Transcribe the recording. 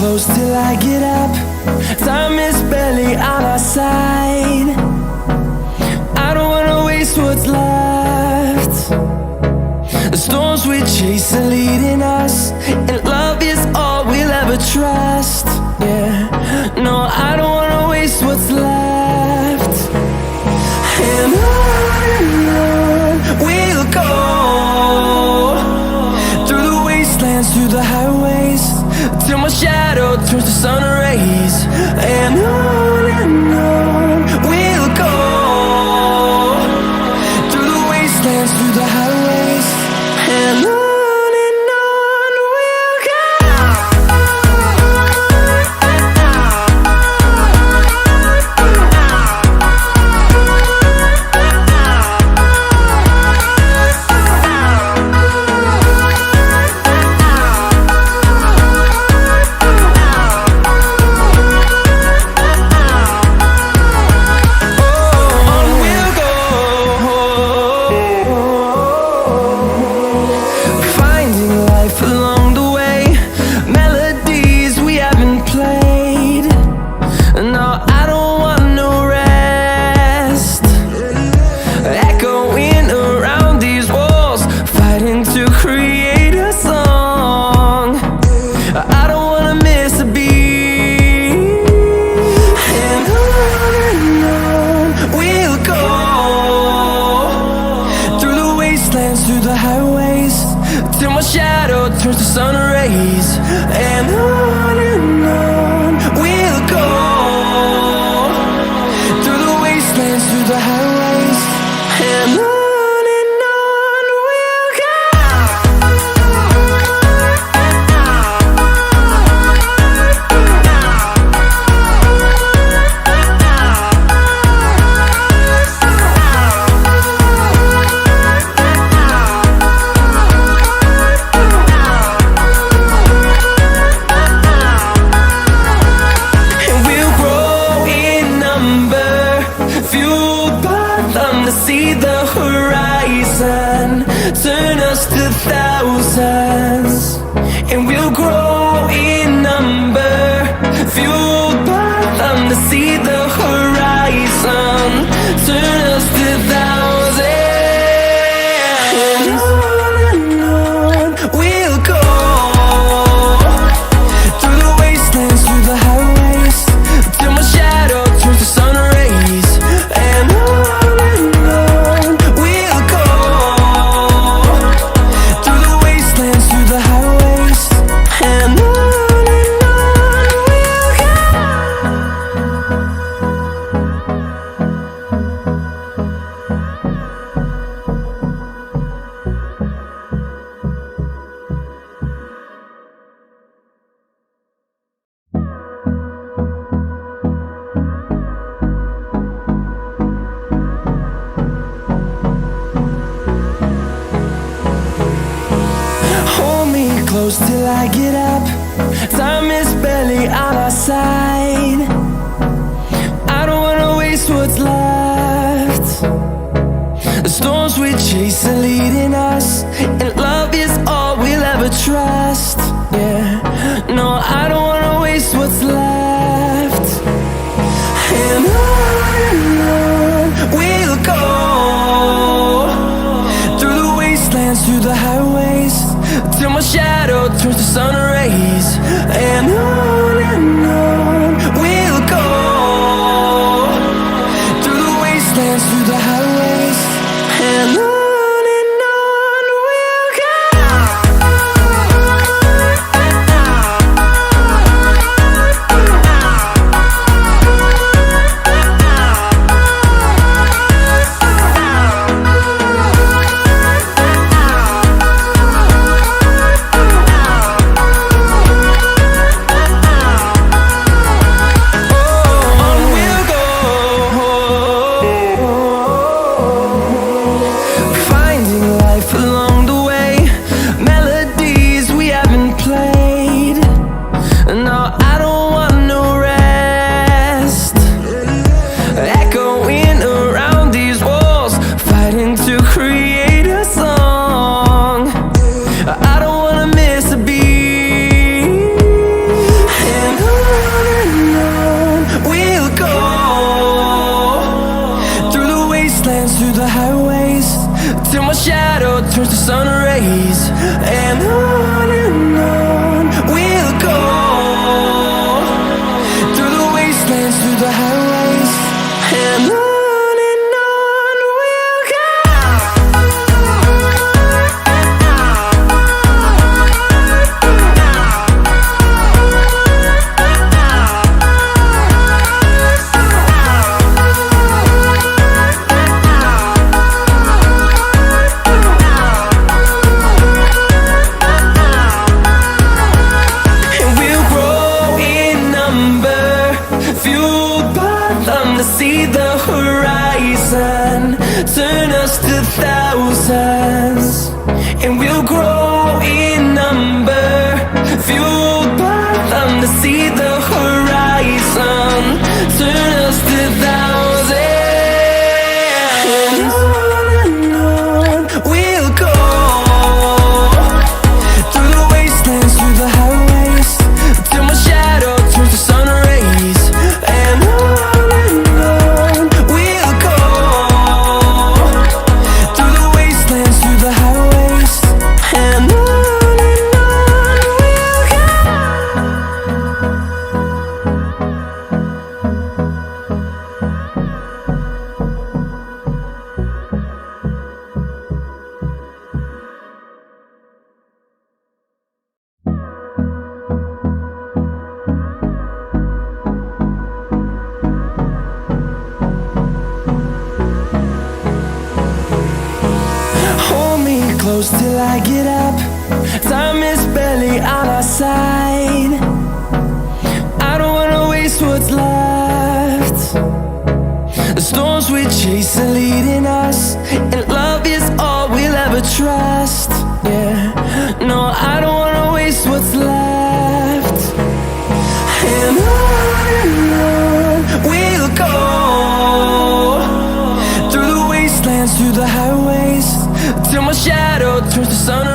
close till I get up. Time is barely on our side. I don't wanna waste what's left. The storms we chase are leading us, and love is all we'll ever trust. Yeah, no, I don't wanna waste what's left. And on we'll go, through the wastelands, through the highways, till my shadow turns to sun rays. And on we'll go, through the wastelands, through the highways, and on we'll go. Through the highways, till my shadow turns to sun rays. And on we'll go, through the wastelands, through the highways, and on we'll go. See the horizon, turn us to thousands, and we'll grow in number, fueled by them. To see the horizon, turn us to thousands, and on we'll go, through the wastelands, through the highways, till my shadow turns to sun rays. And close till I get up. Time is barely on our side. I don't wanna waste what's left. The storms we chase are leading us, and love is all we'll ever trust. Yeah, no, I don't wanna waste what's left. And on we'll go, through the wastelands, through the highways, till my shadow turns to sun rays. And on we'll go, through the wastelands, through the highways, and on we'll go. turns to sun rays. And on we'll go, through the wastelands, through the highways. And on we'll go. See the horizon, turn us to thousands, and we'll grow in number, fueled by them to see the horizon, turn us to thousands. And on we'll go, through the wastelands, through the highways, till my shadow turns to sun rays. And close till I get up. Time is barely on our side. I don't wanna waste what's left. The storms we chase are leading us, and love is all we'll ever trust. Yeah, no, I don't wanna waste what's left. And on we'll go, through the wastelands, through the highways, till my shadow turns to sun